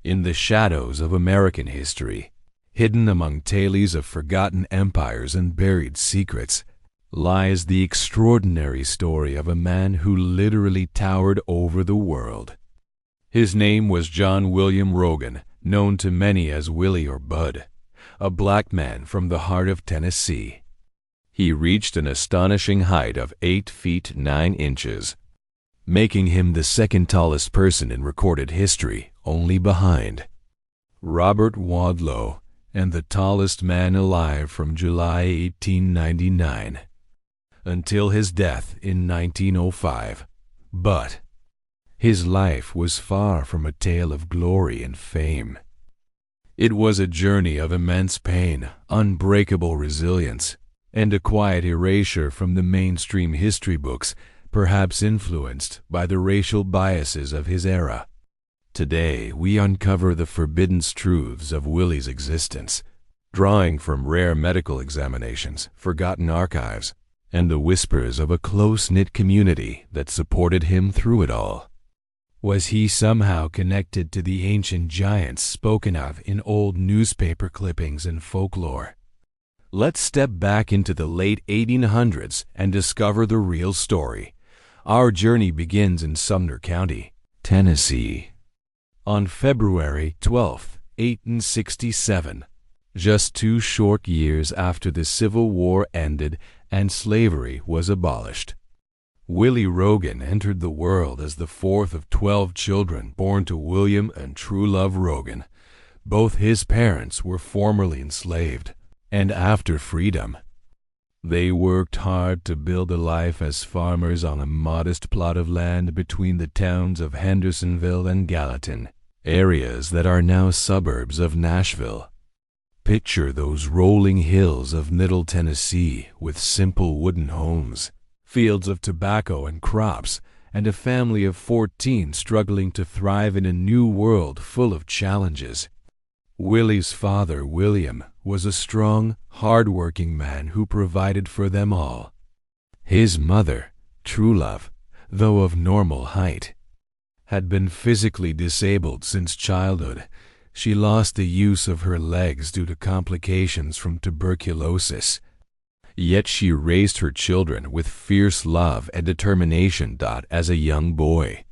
In the shadows of American history, hidden among tales of forgotten empires and buried secrets, lies the extraordinary story of a man who literally towered over the world. His name was John William Rogan, known to many as Willie or Bud, a black man from the heart of Tennessee. He reached an astonishing height of 8 feet 9 inches, making him the second tallest person in recorded history, only behind Robert Wadlow and the tallest man alive from July 1899 until his death in 1905. But his life was far from a tale of glory and fame. It was a journey of immense pain, unbreakable resilience, and a quiet erasure from the mainstream history books, perhaps influenced by the racial biases of his era. Today, we uncover the forbidden truths of Willie's existence, drawing from rare medical examinations, forgotten archives, and the whispers of a close-knit community that supported him through it all. Was he somehow connected to the ancient giants spoken of in old newspaper clippings and folklore? Let's step back into the late 1800s and discover the real story. Our journey begins in Sumner County, Tennessee. On February 12, 1867, just 2 short years after the Civil War ended and slavery was abolished, Willie Rogan entered the world as the 4th of 12 children born to William and True-Love Rogan. Both his parents were formerly enslaved, and after freedom, they worked hard to build a life as farmers on a modest plot of land between the towns of Hendersonville and Gallatin, areas that are now suburbs of Nashville. Picture those rolling hills of Middle Tennessee with simple wooden homes, fields of tobacco and crops, and a family of 14 struggling to thrive in a new world full of challenges. Willie's father, William, was a strong, hard-working man who provided for them all. His mother, True-Love, though of normal height, had been physically disabled since childhood. She lost the use of her legs due to complications from tuberculosis. Yet she raised her children with fierce love and determination. As a young boy,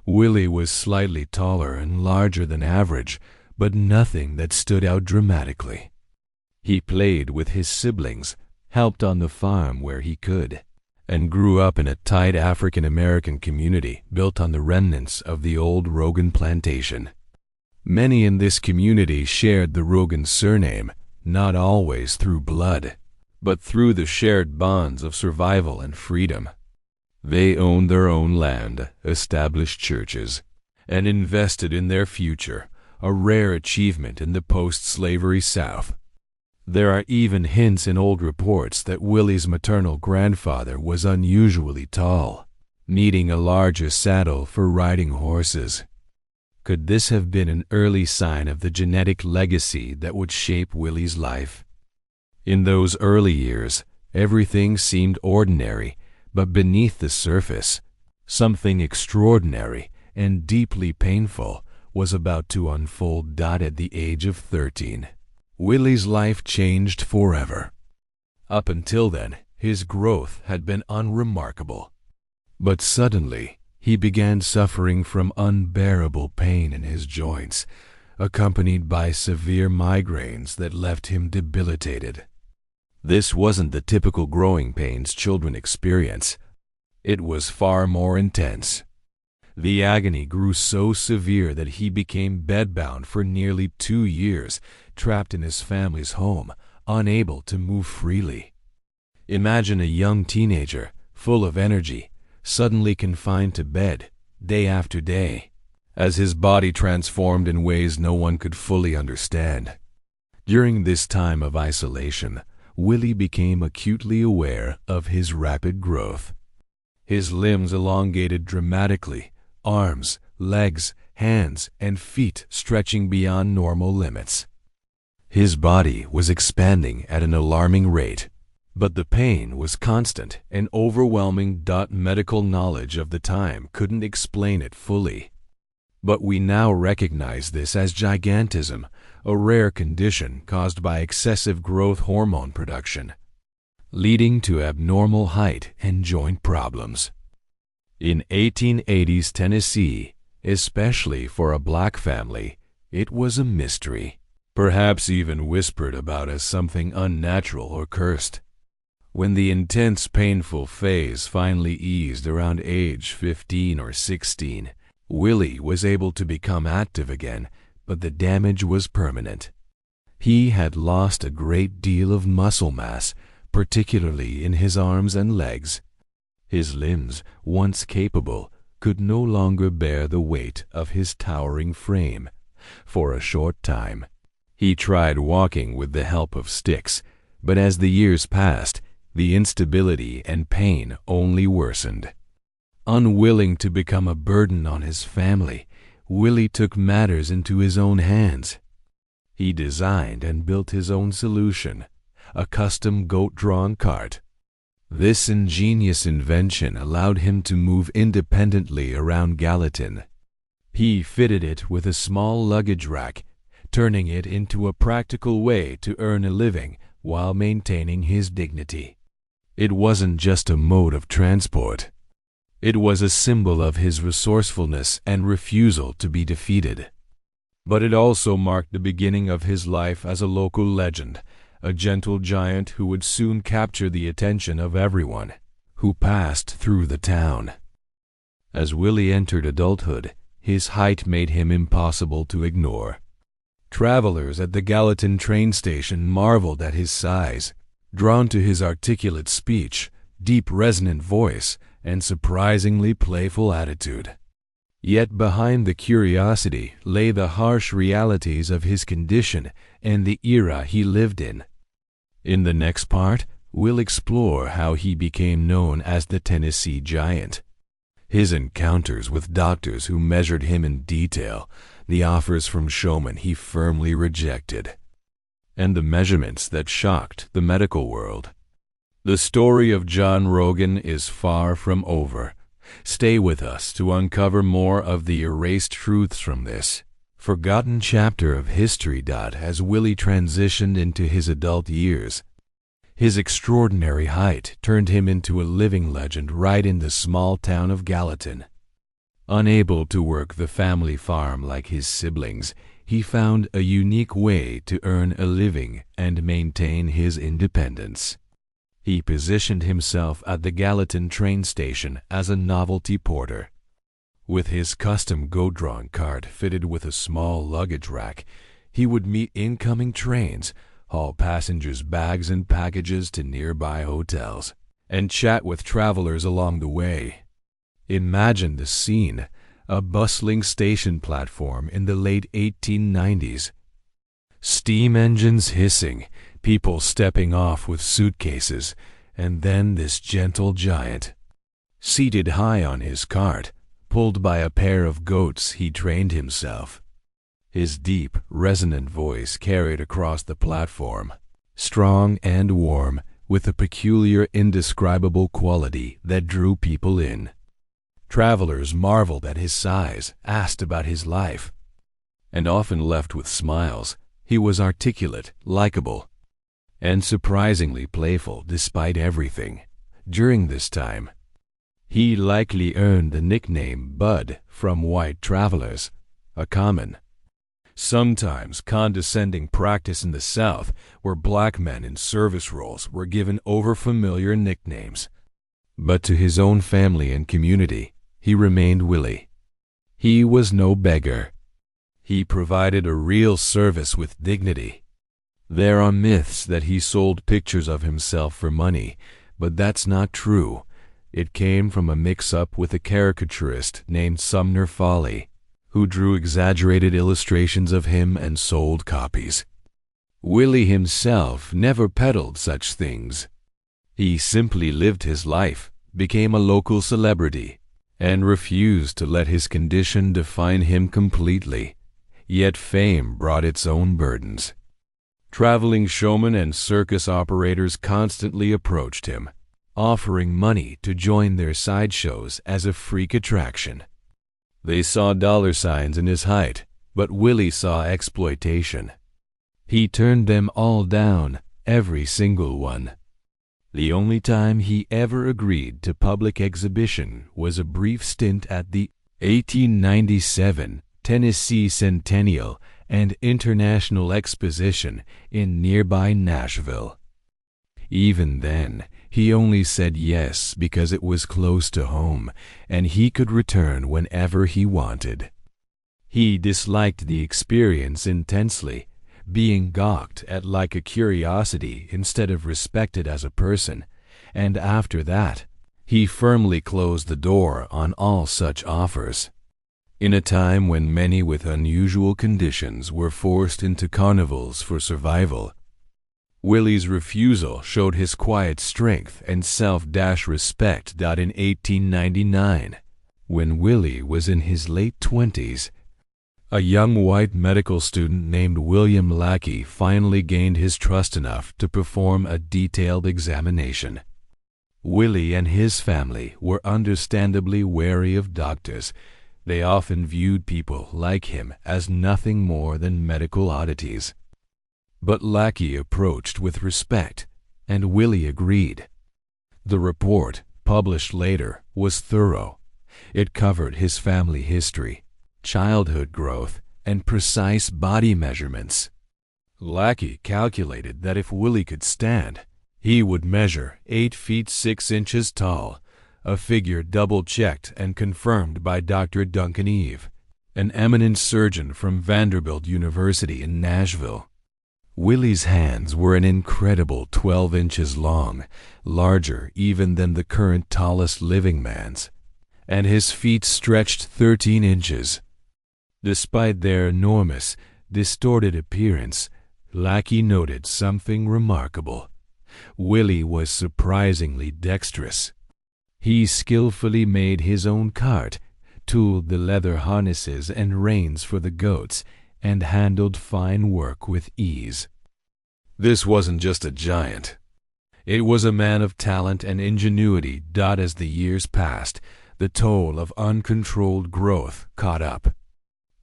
Willie was slightly taller and larger than average, but nothing that stood out dramatically. He played with his siblings, helped on the farm where he could, and grew up in a tight African-American community built on the remnants of the old Rogan plantation. Many in this community shared the Rogan surname, not always through blood, but through the shared bonds of survival and freedom. They owned their own land, established churches, and invested in their future, a rare achievement in the post-slavery South. There are even hints in old reports that Willie's maternal grandfather was unusually tall, needing a larger saddle for riding horses. Could this have been an early sign of the genetic legacy that would shape Willie's life? In those early years, everything seemed ordinary, but beneath the surface, something extraordinary and deeply painful was about to unfold. At the age of 13, Willie's life changed forever. Up until then, his growth had been unremarkable. But suddenly, he began suffering from unbearable pain in his joints, accompanied by severe migraines that left him debilitated. This wasn't the typical growing pains children experience. It was far more intense. The agony grew so severe that he became bedbound for nearly 2 years, trapped in his family's home, unable to move freely. Imagine a young teenager, full of energy, suddenly confined to bed, day after day, as his body transformed in ways no one could fully understand. During this time of isolation, Willie became acutely aware of his rapid growth. His limbs elongated dramatically, arms, legs, hands, and feet stretching beyond normal limits. His body was expanding at an alarming rate, but the pain was constant and overwhelming. Medical knowledge of the time couldn't explain it fully. But we now recognize this as gigantism, a rare condition caused by excessive growth hormone production, leading to abnormal height and joint problems. In 1880s Tennessee, especially for a black family, it was a mystery, perhaps even whispered about as something unnatural or cursed. When the intense painful phase finally eased around age 15 or 16, Willie was able to become active again, but the damage was permanent. He had lost a great deal of muscle mass, particularly in his arms and legs. His limbs, once capable, could no longer bear the weight of his towering frame. For a short time, he tried walking with the help of sticks, but as the years passed, the instability and pain only worsened. Unwilling to become a burden on his family, Willie took matters into his own hands. He designed and built his own solution, a custom goat-drawn cart. This ingenious invention allowed him to move independently around Gallatin. He fitted it with a small luggage rack, turning it into a practical way to earn a living while maintaining his dignity. It wasn't just a mode of transport. It was a symbol of his resourcefulness and refusal to be defeated. But it also marked the beginning of his life as a local legend, a gentle giant who would soon capture the attention of everyone who passed through the town. As Willie entered adulthood, his height made him impossible to ignore. Travelers at the Gallatin train station marveled at his size, drawn to his articulate speech, deep resonant voice, and surprisingly playful attitude. Yet behind the curiosity lay the harsh realities of his condition and the era he lived in. In the next part, we'll explore how he became known as the Tennessee Giant. His encounters with doctors who measured him in detail, the offers from showmen he firmly rejected, and the measurements that shocked the medical world. The story of John Rogan is far from over. Stay with us to uncover more of the erased truths from this forgotten chapter of history. As Willie transitioned into his adult years, his extraordinary height turned him into a living legend right in the small town of Gallatin. Unable to work the family farm like his siblings, he found a unique way to earn a living and maintain his independence. He positioned himself at the Gallatin train station as a novelty porter. With his custom goat-drawn cart fitted with a small luggage rack, he would meet incoming trains, haul passengers' bags and packages to nearby hotels, and chat with travelers along the way. Imagine the scene, a bustling station platform in the late 1890s. Steam engines hissing, people stepping off with suitcases, and then this gentle giant, seated high on his cart, pulled by a pair of goats he trained himself. His deep, resonant voice carried across the platform, strong and warm, with a peculiar, indescribable quality that drew people in. Travelers marveled at his size, asked about his life, and often left with smiles. He was articulate, likable, and surprisingly playful despite everything. During this time, he likely earned the nickname Bud from white travelers, a common, sometimes condescending practice in the South, where black men in service roles were given overfamiliar nicknames. But to his own family and community, he remained Willie. He was no beggar. He provided a real service with dignity. There are myths that he sold pictures of himself for money, but that's not true. It came from a mix-up with a caricaturist named Sumner Foley, who drew exaggerated illustrations of him and sold copies. Willie himself never peddled such things. He simply lived his life, became a local celebrity, and refused to let his condition define him completely. Yet fame brought its own burdens. Traveling showmen and circus operators constantly approached him, offering money to join their sideshows as a freak attraction. They saw dollar signs in his height, but Willie saw exploitation. He turned them all down, every single one. The only time he ever agreed to public exhibition was a brief stint at the 1897 Tennessee Centennial and International Exposition in nearby Nashville. Even then, he only said yes because it was close to home and he could return whenever he wanted. He disliked the experience intensely, being gawked at like a curiosity instead of respected as a person, and after that, he firmly closed the door on all such offers. In a time when many with unusual conditions were forced into carnivals for survival, Willie's refusal showed his quiet strength and self-respect. In 1899, when Willie was in his late 20s, a young white medical student named William Lackey finally gained his trust enough to perform a detailed examination. Willie and his family were understandably wary of doctors. They often viewed people like him as nothing more than medical oddities. But Lackey approached with respect, and Willie agreed. The report, published later, was thorough. It covered his family history, childhood growth, and precise body measurements. Lackey calculated that if Willie could stand, he would measure 8 feet 6 inches tall, a figure double-checked and confirmed by Dr. Duncan Eve, an eminent surgeon from Vanderbilt University in Nashville. Willie's hands were an incredible 12 inches long, larger even than the current tallest living man's, and his feet stretched 13 inches. Despite their enormous, distorted appearance, Lackey noted something remarkable. Willie was surprisingly dexterous. He skillfully made his own cart, tooled the leather harnesses and reins for the goats, and handled fine work with ease. This wasn't just a giant. It was a man of talent and ingenuity. As the years passed, the toll of uncontrolled growth caught up.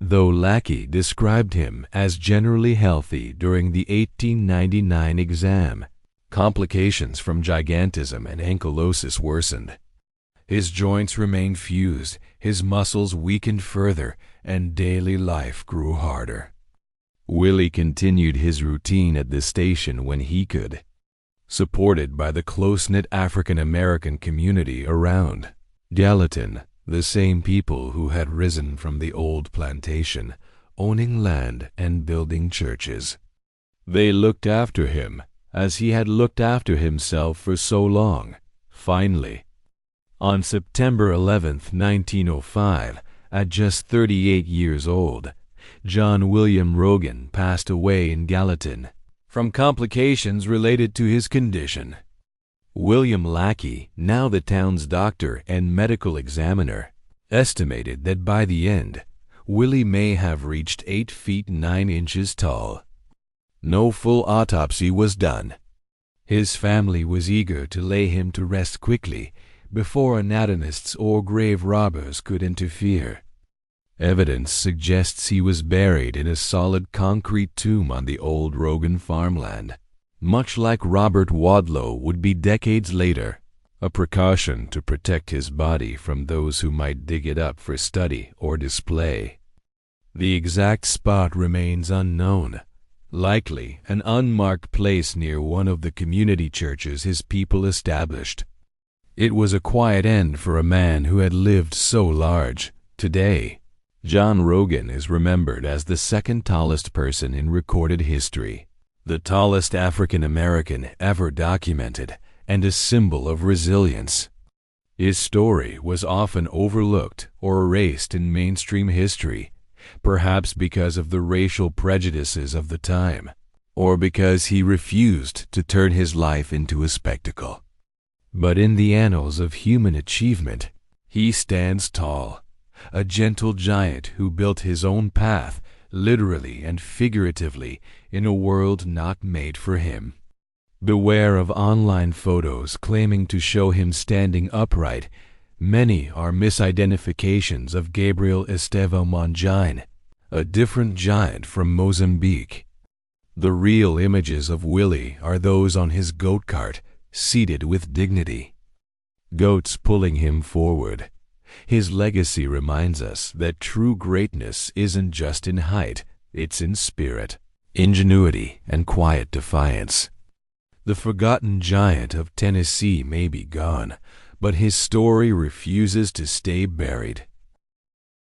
Though Lackey described him as generally healthy during the 1899 exam, complications from gigantism and ankylosis worsened. His joints remained fused, his muscles weakened further, and daily life grew harder. Willie continued his routine at the station when he could, supported by the close-knit African-American community around Gallatin, the same people who had risen from the old plantation, owning land and building churches. They looked after him as he had looked after himself for so long. Finally, on September 11, 1905, at just 38 years old, John William Rogan passed away in Gallatin from complications related to his condition. William Lackey, now the town's doctor and medical examiner, estimated that by the end, Willie may have reached 8 feet 9 inches tall. No full autopsy was done. His family was eager to lay him to rest quickly before anatomists or grave robbers could interfere. Evidence suggests he was buried in a solid concrete tomb on the old Rogan farmland, much like Robert Wadlow would be decades later, a precaution to protect his body from those who might dig it up for study or display. The exact spot remains unknown, likely an unmarked place near one of the community churches his people established. It was a quiet end for a man who had lived so large. Today, John Rogan is remembered as the second tallest person in recorded history, the tallest African American ever documented, and a symbol of resilience. His story was often overlooked or erased in mainstream history, perhaps because of the racial prejudices of the time, or because he refused to turn his life into a spectacle. But in the annals of human achievement, he stands tall, a gentle giant who built his own path, literally and figuratively, in a world not made for him. Beware of online photos claiming to show him standing upright. Many are misidentifications of Gabriel Estevão Mangine, a different giant from Mozambique. The real images of Willie are those on his goat cart, seated with dignity. Goats pulling him forward. His legacy reminds us that true greatness isn't just in height, it's in spirit, ingenuity, and quiet defiance. The forgotten giant of Tennessee may be gone, but his story refuses to stay buried.